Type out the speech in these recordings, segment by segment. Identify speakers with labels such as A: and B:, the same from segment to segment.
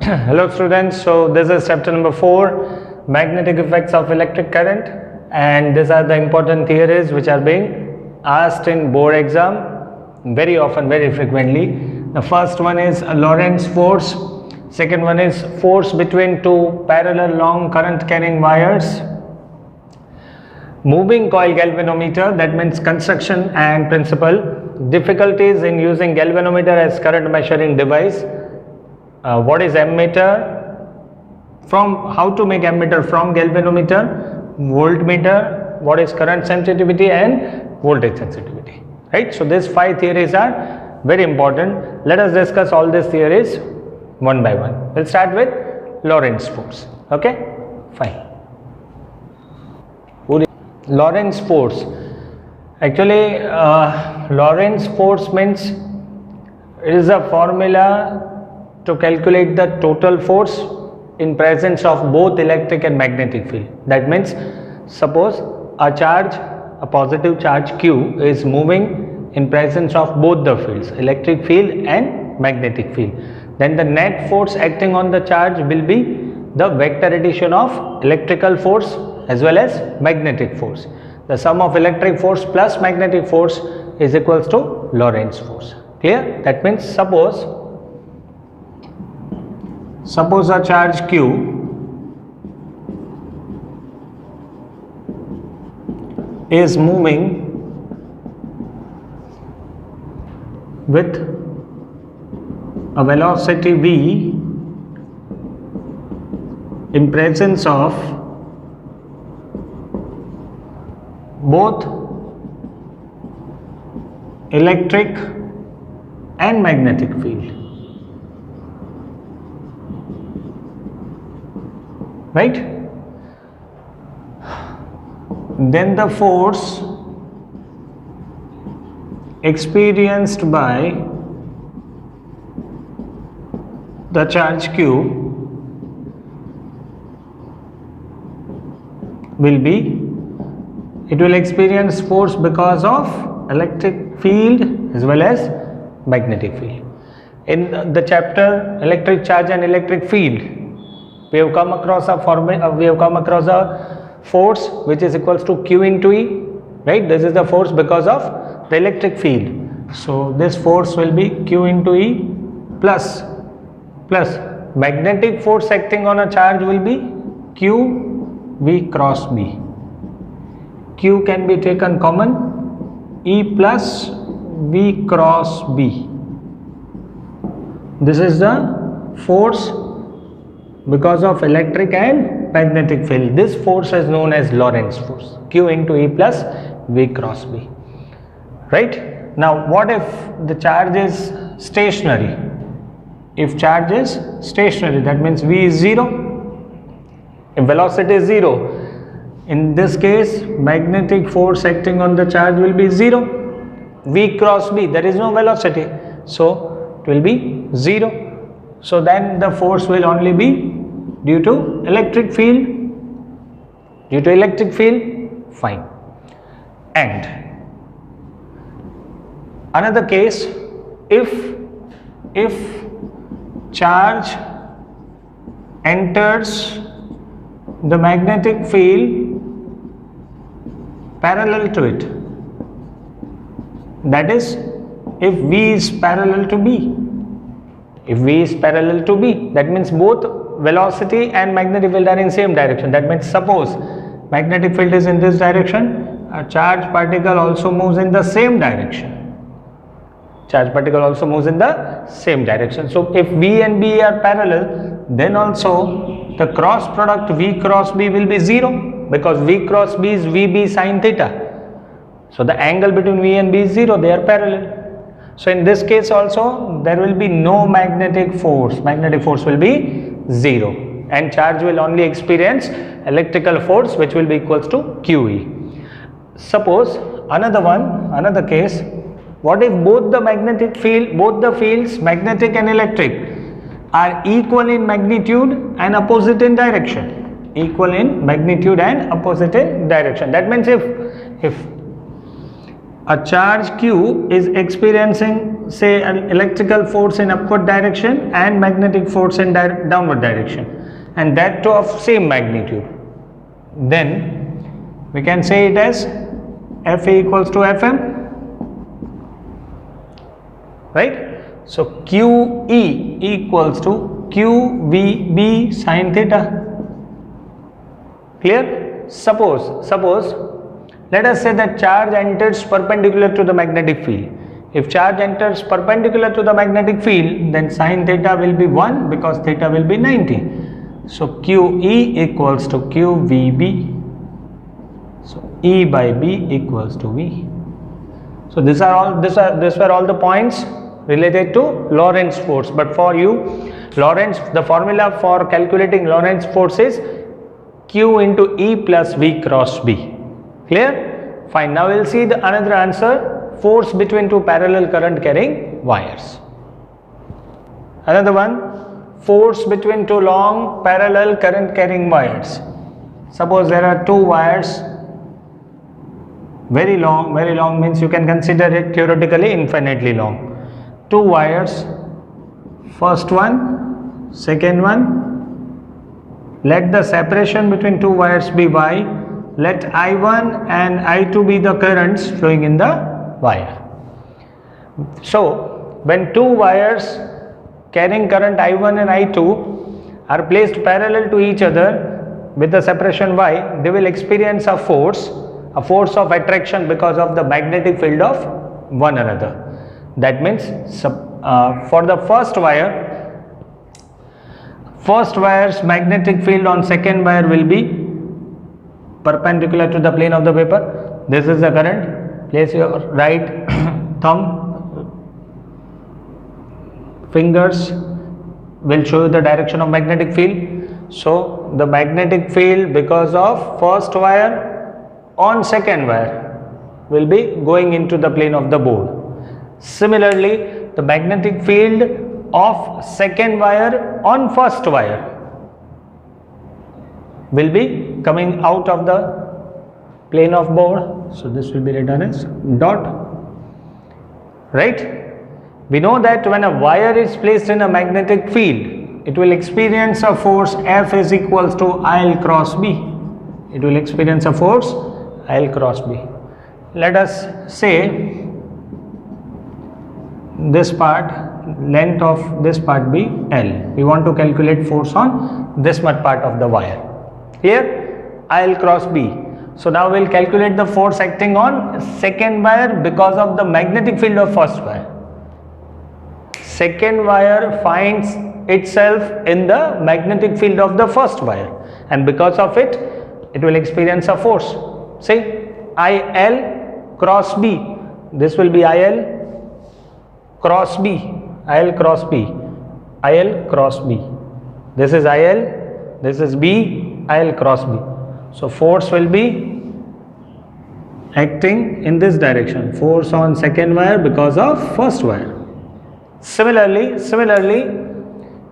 A: Hello students, so this is chapter number 4, magnetic effects of electric current, and these are the important theories which are being asked in board exam very often, very frequently. The first one is Lorentz force, second one is force between two parallel long current carrying wires, moving coil galvanometer, that means construction and principle, difficulties in using galvanometer as current measuring device, what is ammeter, from how to make ammeter from galvanometer, voltmeter, what is current sensitivity and voltage sensitivity, right? So these 5 theories are very important. Let us discuss all these theories one by one. We'll start with Lorentz force. Okay, fine. Lorentz force, actually Lorentz force means it is a formula to calculate the total force in presence of both electric and magnetic field. That means suppose a charge, a positive charge Q is moving in presence of both the fields, electric field and magnetic field, then the net force acting on the charge will be the vector addition of electrical force as well as magnetic force. The sum of electric force plus magnetic force is equals to Lorentz force. Clear? That means suppose a charge Q is moving with a velocity v in presence of both electric and magnetic field, right? Then the force experienced by the charge Q will be, it will experience force because of electric field as well as magnetic field. In the chapter electric charge and electric field, we have come across a force which is equals to Q into E, right? This is the force because of the electric field. So this force will be Q into E plus magnetic force acting on a charge will be Q V cross B. Q can be taken common, E plus V cross B. This is the force because of electric and magnetic field. This force is known as Lorentz force, Q into E plus V cross B, right? Now what if the charge is stationary? If charge is stationary, that means V is 0, if velocity is 0, in this case magnetic force acting on the charge will be 0, V cross B, there is no velocity, so it will be 0. So then the force will only be due to electric field, fine. And another case, if charge enters the magnetic field parallel to it, that is if V is parallel to B. If V is parallel to B, that means both velocity and magnetic field are in same direction. That means suppose magnetic field is in this direction, a charge particle also moves in the same direction. So if V and B are parallel, then also the cross product V cross B will be 0, because V cross B is VB sin theta. So the angle between V and B is 0, they are parallel. So in this case also there will be no magnetic force will be 0, and charge will only experience electrical force which will be equals to QE. Suppose another case, what if both the fields magnetic and electric are equal in magnitude and opposite in direction? That means if a charge Q is experiencing say an electrical force in upward direction and magnetic force in downward direction, and that too of same magnitude, then we can say it as Fa equals to Fm, right? So QE equals to QVB sin theta. Clear? Suppose let us say that charge enters perpendicular to the magnetic field. If charge enters perpendicular to the magnetic field, then sin theta will be 1 because theta will be 90. So QE equals to QVB. So E by B equals to V. So these were all the points related to Lorentz force. But for you, the formula for calculating Lorentz force is Q into E plus V cross B. Clear? Fine. Now we will see another answer, force between two parallel current carrying wires. Another one, force between two long parallel current carrying wires. Suppose there are two wires, very long means you can consider it theoretically infinitely long. Two wires, first one, second one. Let the separation between two wires be Y. Let I1 and I2 be the currents flowing in the wire. So when two wires carrying current I1 and I2 are placed parallel to each other with the separation Y, they will experience a force of attraction because of the magnetic field of one another. That means for the first wire's magnetic field on second wire will be perpendicular to the plane of the paper. This is the current. Place your right fingers will show you the direction of magnetic field. So the magnetic field because of first wire on second wire will be going into the plane of the board. Similarly, the magnetic field of second wire on first wire will be coming out of the plane of board. So this will be written as dot, right? We know that when a wire is placed in a magnetic field, it will experience a force F is equals to IL cross B. It will experience a force IL cross B. Let us say this part, length of this part be L. We want to calculate force on this much part of the wire. Here IL cross B. So now we will calculate the force acting on second wire because of the magnetic field of first wire. Second wire finds itself in the magnetic field of the first wire, and because of it, it will experience a force. See, IL cross B. This will be IL cross B, IL cross B, IL cross B. This is IL, this is B, IL cross B. So force will be acting in this direction, force on second wire because of first wire. Similarly,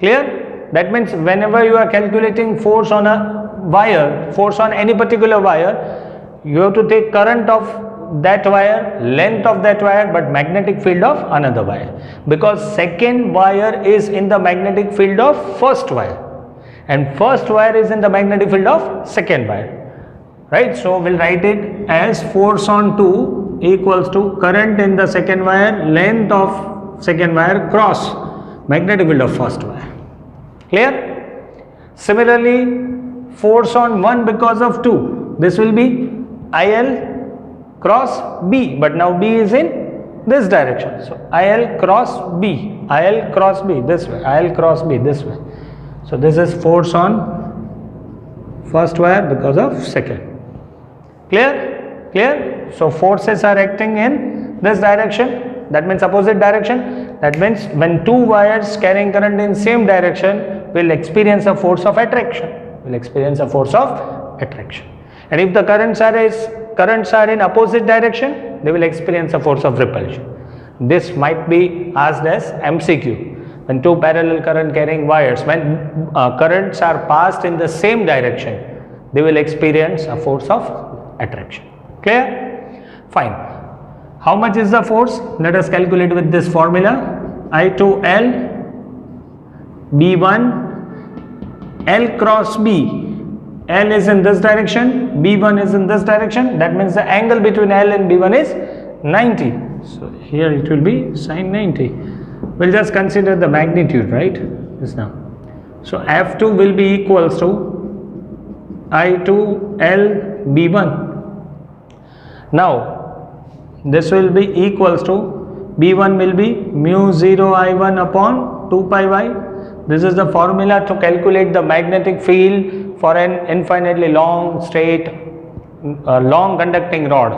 A: clear? That means whenever you are calculating force on a wire, force on any particular wire, you have to take current of that wire, length of that wire, but magnetic field of another wire, because second wire is in the magnetic field of first wire and first wire is in the magnetic field of second wire, right? So we'll write it as force on 2 equals to current in the second wire, length of second wire cross magnetic field of first wire. Clear? Similarly, force on 1 because of 2, this will be IL cross B, but now B is in this direction. So IL cross B, IL cross B this way, IL cross B this way. So this is force on first wire because of second. Clear? Clear? So forces are acting in this direction, that means opposite direction. That means when two wires carrying current in same direction will experience a force of attraction, and if the currents are in opposite direction, they will experience a force of repulsion. This might be asked as MCQ. When two parallel current carrying wires, when currents are passed in the same direction, they will experience a force of attraction. Clear? Fine. How much is the force? Let us calculate with this formula. I2L B1 L cross B. L is in this direction, B1 is in this direction. That means the angle between L and B1 is 90. So here it will be sin 90. We'll just consider the magnitude, right? This now. So F2 will be equals to I2L B1. Now this will be equals to B1 will be mu 0 I1 upon 2 pi y. This is the formula to calculate the magnetic field for an infinitely long straight long conducting rod,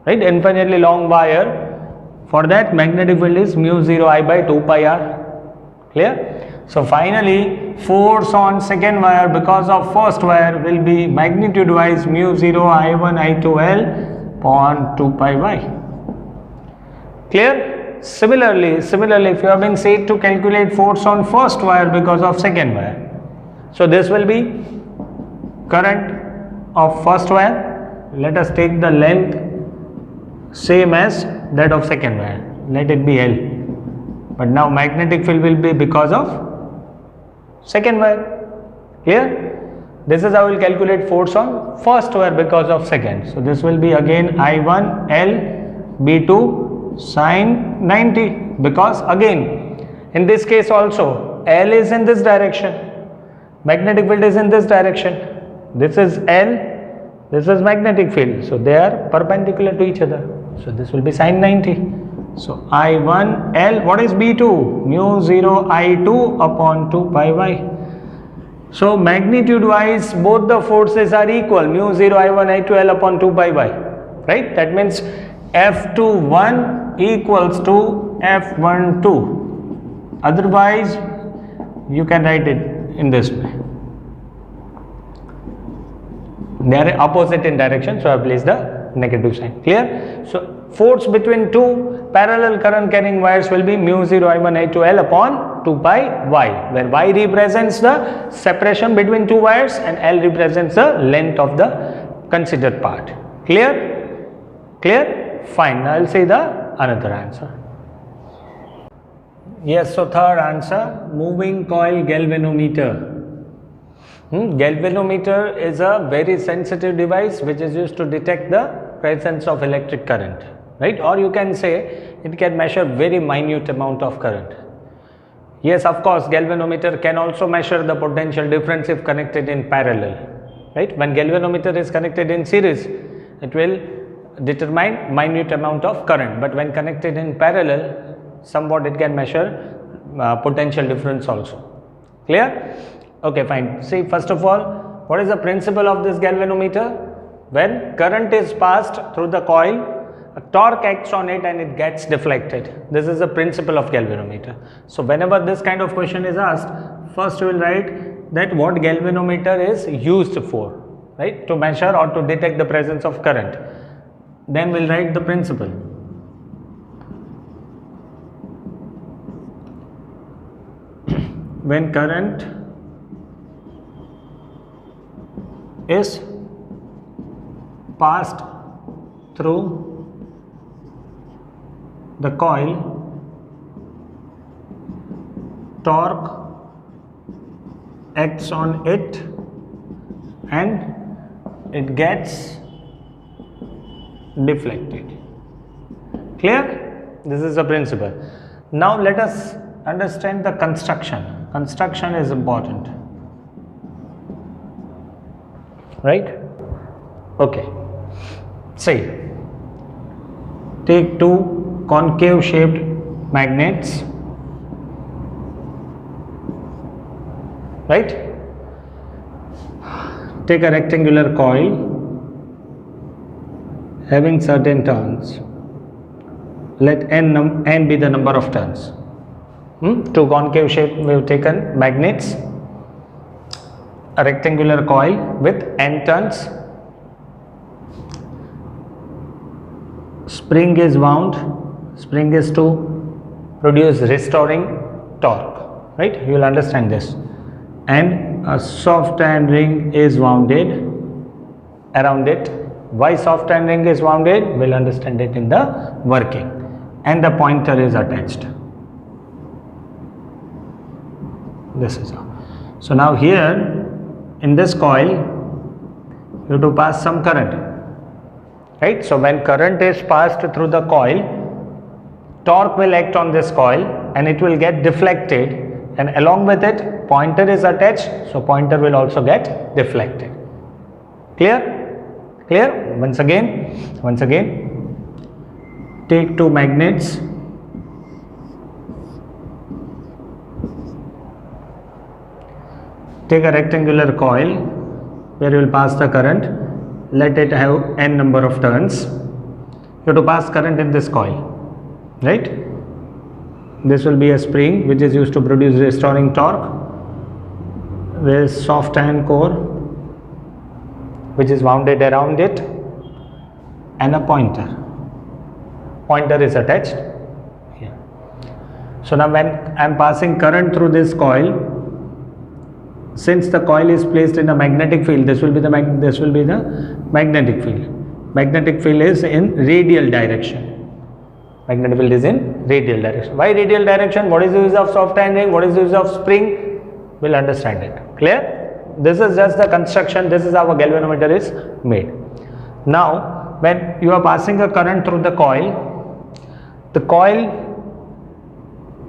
A: right? Infinitely long wire. For that, magnetic field is mu 0 I by 2 pi r. Clear? So finally, force on second wire because of first wire will be magnitude wise mu 0 I1 I2L upon 2 pi y. Clear? Similarly, if you have been said to calculate force on first wire because of second wire, so this will be current of first wire. Let us take the length same as that of second wire. Let it be L. But now magnetic field will be because of second wire. Here, this is how we will calculate force on first wire because of second. So this will be again I1 L B2 sin 90, because again in this case also L is in this direction, magnetic field is in this direction. This is L, this is magnetic field, so they are perpendicular to each other. So this will be sin 90. So I1 L, what is B2? Mu 0 I2 upon 2 pi y. So magnitude wise both the forces are equal, mu 0 I1 I2 L upon 2 pi y, right? That means F21 equals to F12. Otherwise you can write it in this way. They are opposite in direction, so I have placed the negative sign. Clear? So force between two parallel current carrying wires will be mu 0 I1 I2 L upon 2 pi y, where y represents the separation between two wires and L represents the length of the considered part. Clear? Clear? Fine. Now I will say the another answer. Yes, so third answer, moving coil galvanometer. Galvanometer is a very sensitive device which is used to detect the presence of electric current, right? Or you can say it can measure very minute amount of current. Yes, of course, galvanometer can also measure the potential difference if connected in parallel, right? When galvanometer is connected in series, it will determine minute amount of current, but when connected in parallel, somewhat it can measure potential difference also. Clear? Okay, fine. See, first of all, what is the principle of this galvanometer? When current is passed through the coil, a torque acts on it and it gets deflected. This is the principle of galvanometer. So whenever this kind of question is asked, first you will write that what galvanometer is used for, right? To measure or to detect the presence of current. Then we'll write the principle. When current is passed through the coil, torque acts on it and it gets deflected. Clear? This is the principle. Now let us understand the construction. Construction is important, right? Okay. Say, take two concave shaped magnets, right? Take a rectangular coil having certain turns. Let n be the number of turns. Two concave shape we have taken magnets, a rectangular coil with n turns. Spring is wound. Spring is to produce restoring torque, right? You will understand this. And a soft iron ring is wounded around it Why soft iron ring is wounded? We'll understand it in the working. And the pointer is attached. This is how. So now here in this coil you have to pass some current, right? So when current is passed through the coil, torque will act on this coil and it will get deflected, and along with it pointer is attached, so pointer will also get deflected. Clear? Clear? Once again, take two magnets, take a rectangular coil where you will pass the current, let it have n number of turns. You have to pass current in this coil, right? This will be a spring which is used to produce restoring torque. There is soft iron core which is wounded around it, and a pointer. Pointer is attached here. So now when I am passing current through this coil, since the coil is placed in a magnetic field, this will be the magnetic field. Magnetic field is in radial direction. Magnetic field is in radial direction. Why radial direction? What is the use of soft iron ring? What is the use of spring? We'll understand it. Clear? This is just the construction. This is how a galvanometer is made. Now when you are passing a current through the coil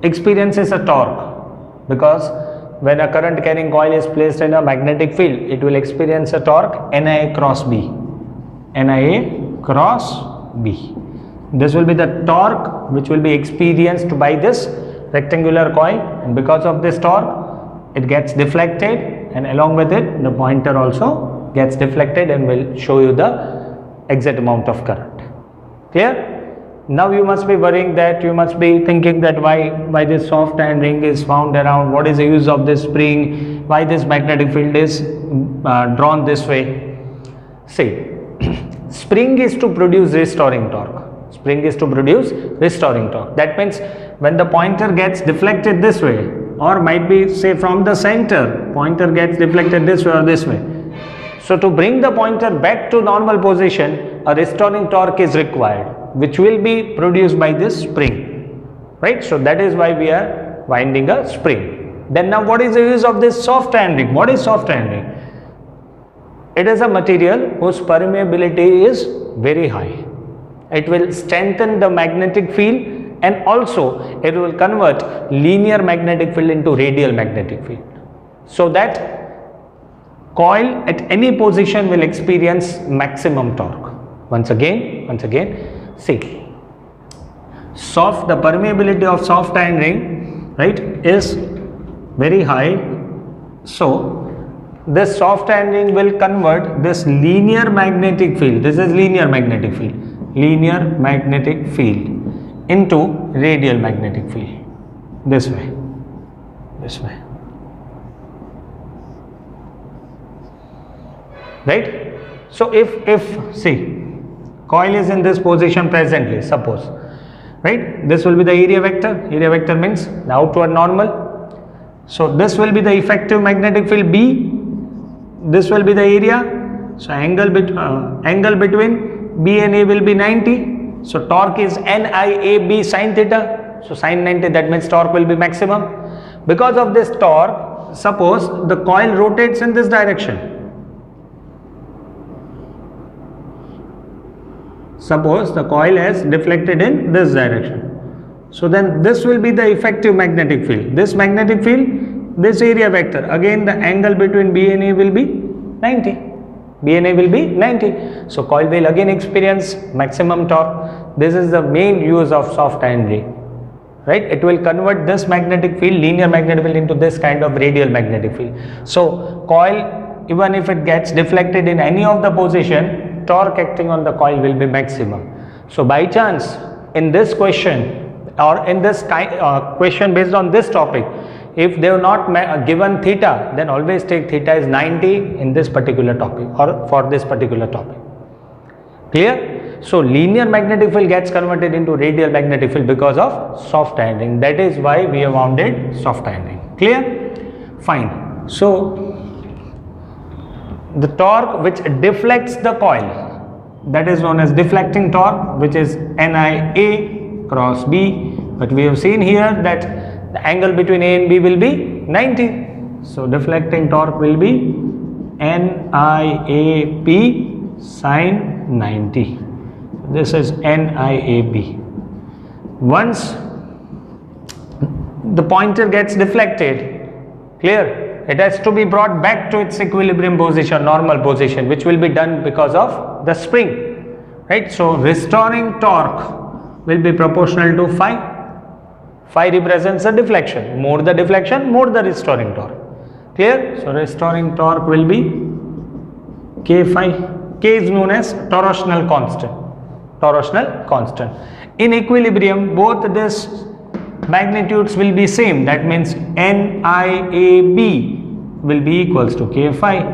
A: experiences a torque, because when a current carrying coil is placed in a magnetic field, it will experience a torque NIA cross B. NIA cross B. This will be the torque which will be experienced by this rectangular coil, and because of this torque it gets deflected, and along with it the pointer also gets deflected, and will show you the exact amount of current. Clear? Now you must be worrying that, you must be thinking that why this soft iron ring is wound around, what is the use of this spring, why this magnetic field is drawn this way. See, spring is to produce restoring torque. Spring is to produce restoring torque. That means when the pointer gets deflected this way, or might be say from the center, pointer gets deflected this way or this way. So to bring the pointer back to normal position, a restoring torque is required, which will be produced by this spring, right? So that is why we are winding a spring. Then now what is the use of this soft iron ring? What is soft iron ring? It is a material whose permeability is very high. It will strengthen the magnetic field, and also it will convert linear magnetic field into radial magnetic field, so that coil at any position will experience maximum torque. Once again, see, the permeability of soft iron ring, right, is very high. So this soft iron ring will convert this linear magnetic field, this is linear magnetic field into radial magnetic field, this way. Right? So if see, coil is in this position presently, suppose, right, this will be the area vector means the outward normal. So this will be the effective magnetic field B, this will be the area. So angle between B and A will be 90. So torque is NIAB sin theta. So sin 90, that means torque will be maximum. Because of this torque, suppose the coil rotates in this direction. Suppose the coil has deflected in this direction. So then this will be the effective magnetic field. This magnetic field, this area vector, again the angle between B and A will be 90. B and A will be 90. So coil will again experience maximum torque. This is the main use of soft iron ring, right? It will convert this magnetic field, linear magnetic field, into this kind of radial magnetic field. So coil, even if it gets deflected in any of the position, torque acting on the coil will be maximum. So by chance in this question, or in this question based on this topic, if they have not given theta, then always take theta is 90 in this particular topic, or for this particular topic. Clear? So linear magnetic field gets converted into radial magnetic field because of soft iron ring. That is why we have wounded soft iron ring. Clear? Fine. So the torque which deflects the coil, that is known as deflecting torque, which is NIA cross B. But we have seen here that the angle between A and B will be 90. So deflecting torque will be NIAB sine 90. This is NIAB. Once the pointer gets deflected, clear, it has to be brought back to its equilibrium position, normal position, which will be done because of the spring, right? So restoring torque will be proportional to phi. Phi represents the deflection. More the deflection, more the restoring torque. Clear? So restoring torque will be K phi. K is known as torsional constant. Torsional constant. In equilibrium, both these magnitudes will be same. That means NIAB will be equals to K phi.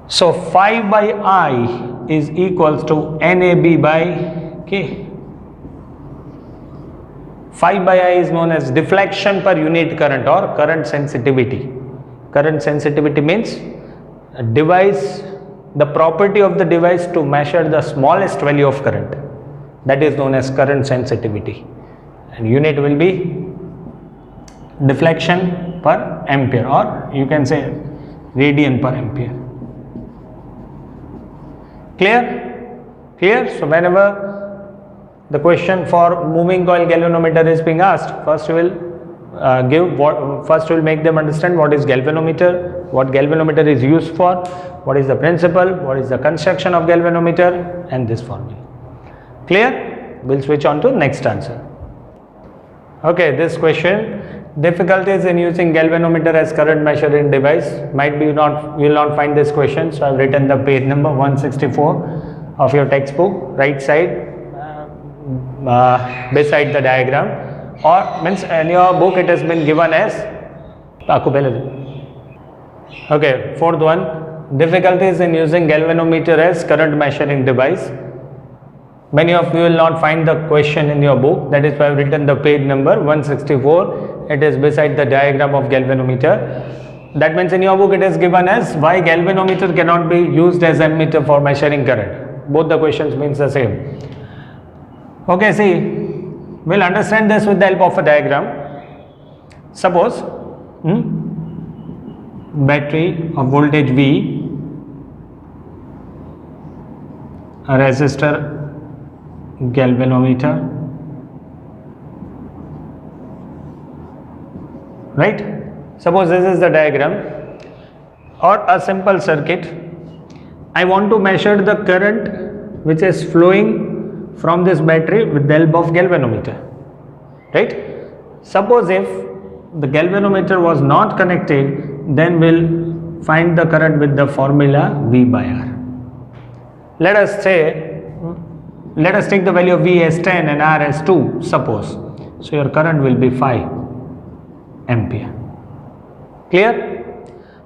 A: So phi by I is equals to NAB by K. Phi by I is known as deflection per unit current or current sensitivity. Current sensitivity means a device, the property of the device to measure the smallest value of current. That is known as current sensitivity. And unit will be deflection per ampere, or you can say radian per ampere. Clear? Clear? So whenever the question for moving coil galvanometer is being asked, first we will make them understand what is galvanometer, what galvanometer is used for, what is the principle, what is the construction of galvanometer, and this formula. Clear? We'll switch on to next answer. Okay, this question, difficulties in using galvanometer as current measuring device. Might be you will not find this question, so I've written the page number 164 of your textbook, right side, beside the diagram, or means in your book it has been given as okay, fourth one, difficulties in using galvanometer as current measuring device. Many of you will not find the question in your book, that is why I've written the page number 164. It is beside the diagram of galvanometer. That means in your book it is given as why galvanometer cannot be used as ammeter for measuring current. Both the questions means the same. Okay, see, we'll understand this with the help of a diagram. Suppose battery of voltage V, a resistor, galvanometer, right? Suppose this is the diagram or a simple circuit. I want to measure the current which is flowing from this battery with the help of galvanometer, right? Suppose if the galvanometer was not connected, then we'll find the current with the formula V by R. Let us take the value of V as 10 and R as 2, suppose. So your current will be 5 ampere. Clear?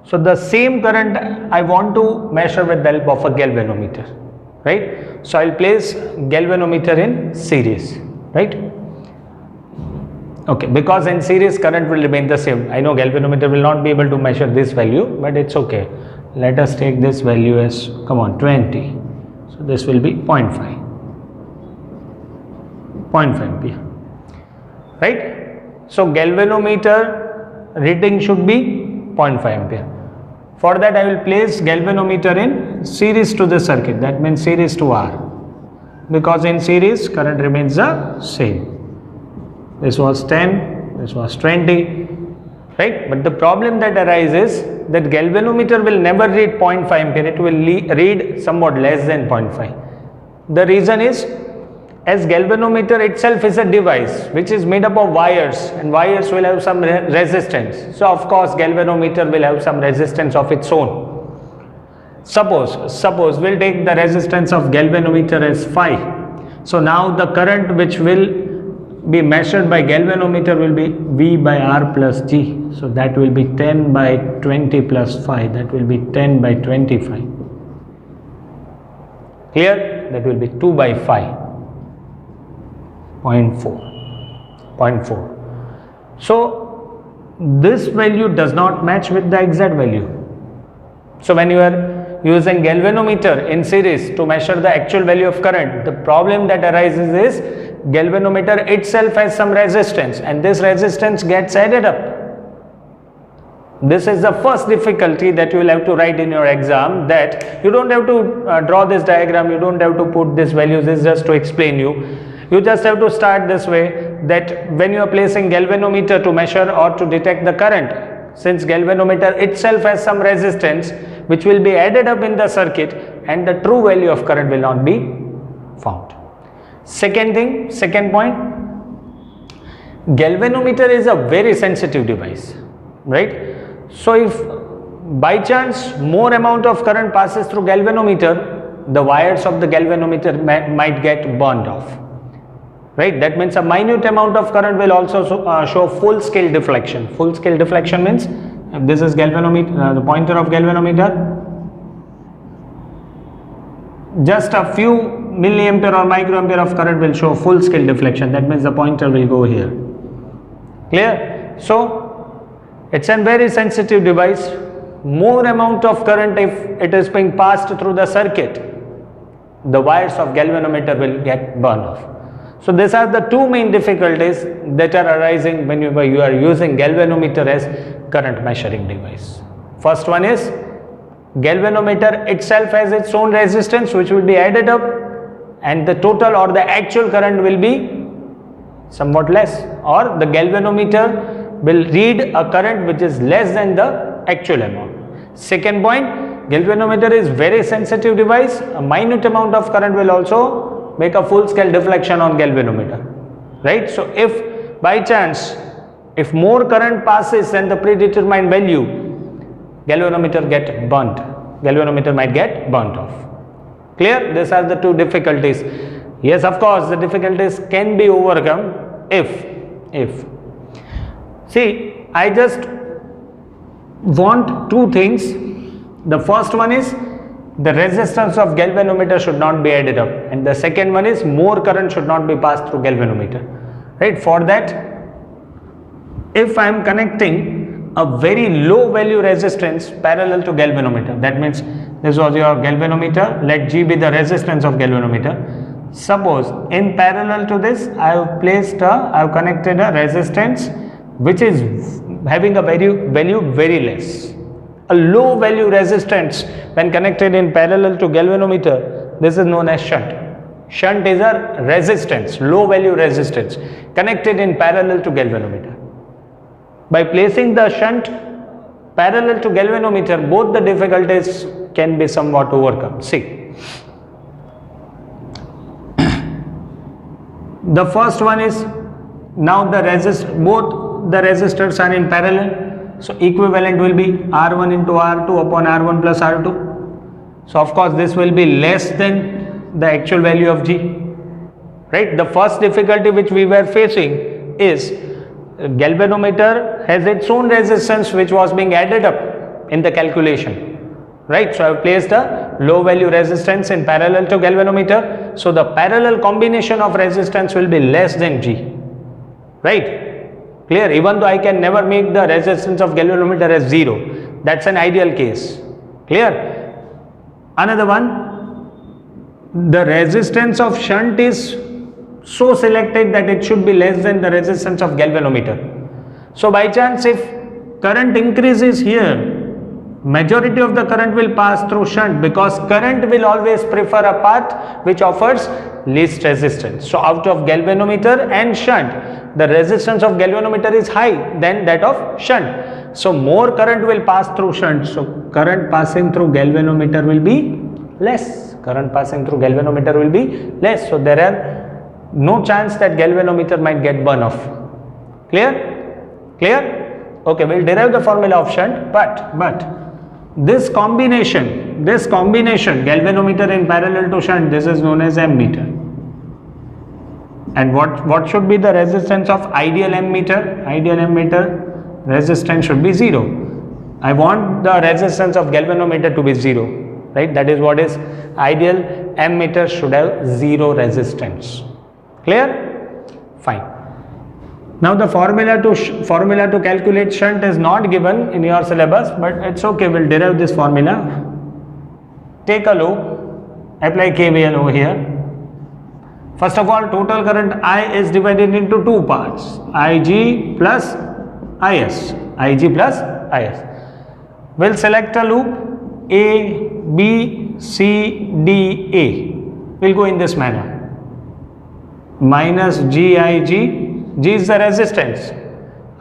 A: So the same current I want to measure with the help of a galvanometer, right? So I'll place galvanometer in series, right? Okay, because in series current will remain the same. I know galvanometer will not be able to measure this value, but it's okay. Let us take this value as, 20. So this will be 0.5 ampere, right? So galvanometer reading should be 0.5 ampere. For that I will place galvanometer in series to the circuit, that means series to R, because in series current remains the same. This was 10, this was 20, right? But the problem that arises that galvanometer will never read 0.5 ampere, it will read somewhat less than 0.5. The reason is, as galvanometer itself is a device which is made up of wires, and wires will have some resistance. So of course galvanometer will have some resistance of its own. Suppose we'll take the resistance of galvanometer as phi. So now the current which will be measured by galvanometer will be V by R plus G. So that will be 10 by 20 plus phi, that will be 10 by 25. Clear? That will be 2 by phi. 0.4. So this value does not match with the exact value. So when you are using galvanometer in series to measure the actual value of current, the problem that arises is galvanometer itself has some resistance and this resistance gets added up. This is the first difficulty that you will have to write in your exam, that you don't have to draw this diagram, you don't have to put these values, this is just to explain you. You just have to start this way, that when you are placing galvanometer to measure or to detect the current, since galvanometer itself has some resistance which will be added up in the circuit and the true value of current will not be found. Second point, galvanometer is a very sensitive device, right? So if by chance more amount of current passes through galvanometer, the wires of the galvanometer might get burned off, right? That means a minute amount of current will also show full scale deflection. Full scale deflection means, if this is galvanometer, the pointer of galvanometer, just a few milliampere or microampere of current will show full scale deflection. That means the pointer will go here. Clear? So it's a very sensitive device. More amount of current, if it is being passed through the circuit, the wires of galvanometer will get burned off. So these are the two main difficulties that are arising when you are using galvanometer as current measuring device. First one is, galvanometer itself has its own resistance which will be added up and the total or the actual current will be somewhat less, or the galvanometer will read a current which is less than the actual amount. Second point, galvanometer is very sensitive device. A minute amount of current will also make a full scale deflection on galvanometer, right? So if by chance, if more current passes than the predetermined value, galvanometer might get burnt off. Clear? These are the two difficulties. Yes, of course, the difficulties can be overcome if. See, I just want two things. The first one is, the resistance of galvanometer should not be added up, and the second one is, more current should not be passed through galvanometer, right? For that, if I am connecting a very low value resistance parallel to galvanometer, that means this was your galvanometer, let G be the resistance of galvanometer. Suppose in parallel to this I have connected a resistance which is having a value very less. A low value resistance when connected in parallel to galvanometer, this is known as shunt. Shunt is a resistance, low value resistance connected in parallel to galvanometer. By placing the shunt parallel to galvanometer, both the difficulties can be somewhat overcome. See, the first one is, now both the resistors are in parallel, so equivalent will be R1 into R2 upon R1 plus R2. So of course this will be less than the actual value of G, right? The first difficulty which we were facing is, galvanometer has its own resistance which was being added up in the calculation, right? So I have placed a low value resistance in parallel to galvanometer, so the parallel combination of resistance will be less than G, right? Clear? Even though I can never make the resistance of galvanometer as 0, that's an ideal case. Clear? Another one, the resistance of shunt is so selected that it should be less than the resistance of galvanometer. So by chance, if current increases here, majority of the current will pass through shunt, because current will always prefer a path which offers least resistance. So out of galvanometer and shunt, the resistance of galvanometer is high than that of shunt. So more current will pass through shunt. So current passing through galvanometer will be less. So there are no chance that galvanometer might get burn off. Clear? Okay, we'll derive the formula of shunt, but this combination, galvanometer in parallel to shunt, this is known as ammeter. And what should be the resistance of ideal ammeter? Ideal ammeter resistance should be 0. I want the resistance of galvanometer to be 0, right? That is what is ideal ammeter should have 0 resistance. Clear? Fine. Now the formula to calculate shunt is not given in your syllabus, but it's okay, we'll derive this formula. take a look, apply KVL over here. First of all, total current I is divided into two parts, IG plus IS. IG plus IS. We'll select a loop A, B, C, D, A. We'll go in this manner. Minus GIG, G is the resistance,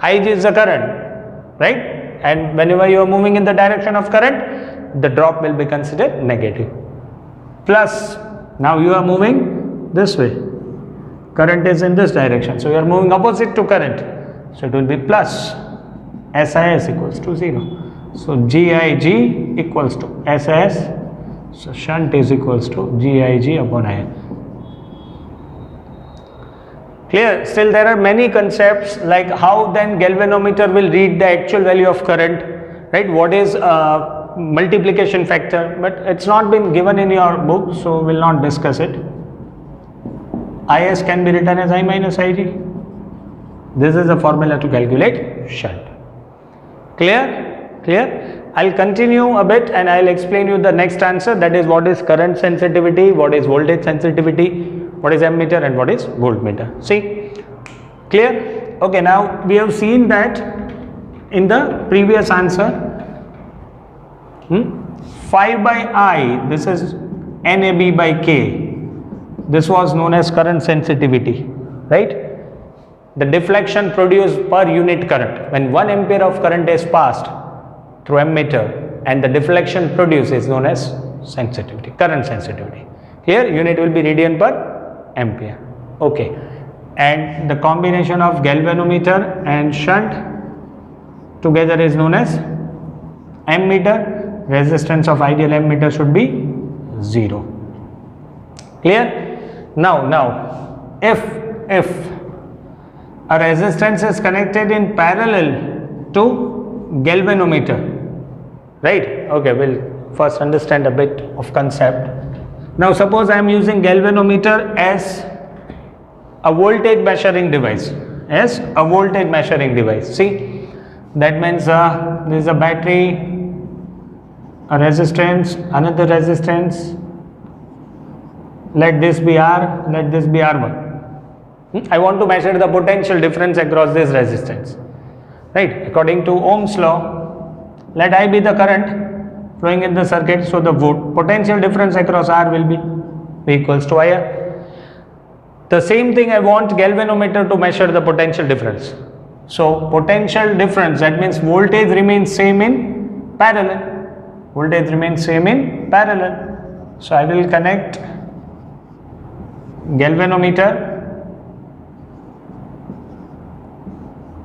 A: IG is the current, right? And whenever you are moving in the direction of current, the drop will be considered negative. Plus, now you are moving this way. Current is in this direction, so you are moving opposite to current. So it will be plus SIS equals to 0. So GIG equals to SIS. So shunt is equals to GIG upon IR. Clear? Still there are many concepts like how then galvanometer will read the actual value of current, right? What is multiplication factor, but it's not been given in your book, so we'll not discuss it. IS can be written as I minus IG. This is the formula to calculate shunt. Clear? Clear? I'll continue a bit and I'll explain you the next answer, that is what is current sensitivity, what is voltage sensitivity, what is ammeter and what is voltmeter. See? Clear? Okay, now we have seen that in the previous answer, 5 by I, this is NAB by K. This was known as current sensitivity, right? The deflection produced per unit current. When 1 ampere of current is passed through ammeter and the deflection produced is known as sensitivity, current sensitivity. Here unit will be radian per ampere. Okay. And the combination of galvanometer and shunt together is known as ammeter. Resistance of ideal ammeter should be 0. Clear? Now, if a resistance is connected in parallel to galvanometer, right? Okay, we'll first understand a bit of concept. Now suppose I am using galvanometer as a voltage measuring device, See, that means there is a battery, a resistance, another resistance. Let this be R, let this be R1. I want to measure the potential difference across this resistance, right? According to Ohm's law, let I be the current flowing in the circuit, so the potential difference across R will be V equals to IR. The same thing I want galvanometer to measure the potential difference. So potential difference, that means voltage remains same in parallel. Voltage remains same in parallel. So I will connect galvanometer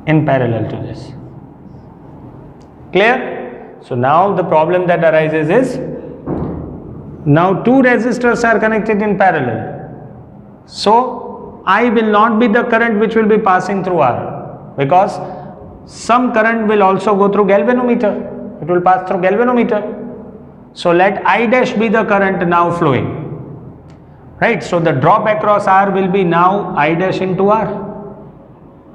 A: in parallel to this. Clear? So now the problem that arises is, now two resistors are connected in parallel. So I will not be the current which will be passing through R, because some current will also go through galvanometer. It will pass through galvanometer. So let I dash be the current now flowing. Right, so the drop across R will be now I dash into R.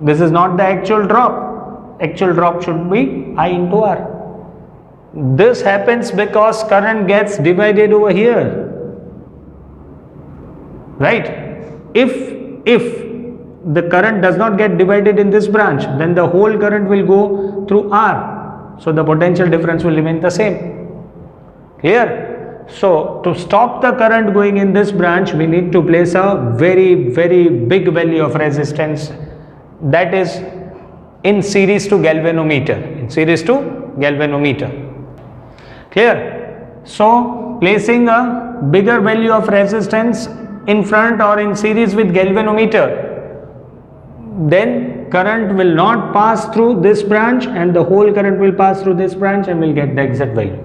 A: This is not the actual drop. Actual drop should be I into R. This happens because current gets divided over here. Right? If the current does not get divided in this branch, then the whole current will go through R. So the potential difference will remain the same. Clear? So to stop the current going in this branch, we need to place a very, very big value of resistance, that is in series to galvanometer. Clear? So placing a bigger value of resistance in front or in series with galvanometer, then current will not pass through this branch and the whole current will pass through this branch and will get the exact value.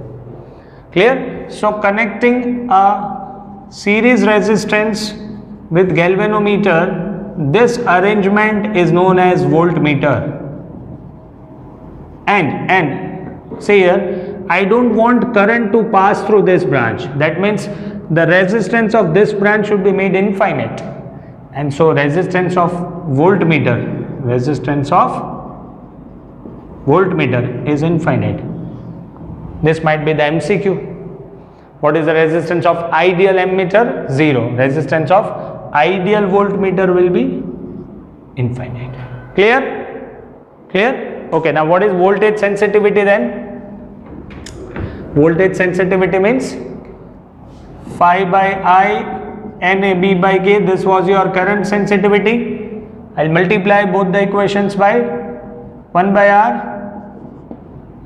A: Clear? So connecting a series resistance with galvanometer, this arrangement is known as voltmeter. And see here, I don't want current to pass through this branch. That means the resistance of this branch should be made infinite. And so resistance of voltmeter is infinite. This might be the MCQ. What is the resistance of ideal ammeter? 0. Resistance of ideal voltmeter will be infinite. Clear? Clear? Okay, now what is voltage sensitivity then? Voltage sensitivity means phi by I NAB by K. This was your current sensitivity. I'll multiply both the equations by 1 by R.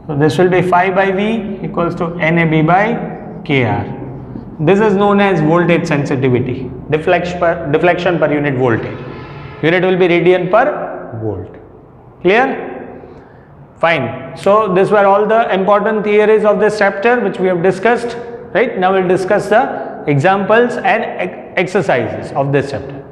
A: So this will be phi by V equals to NAB by KR. This is known as voltage sensitivity, deflection per unit voltage. Unit will be radian per volt. Clear? Fine. So these were all the important theories of this chapter which we have discussed. Right? Now we'll discuss the examples and exercises of this chapter.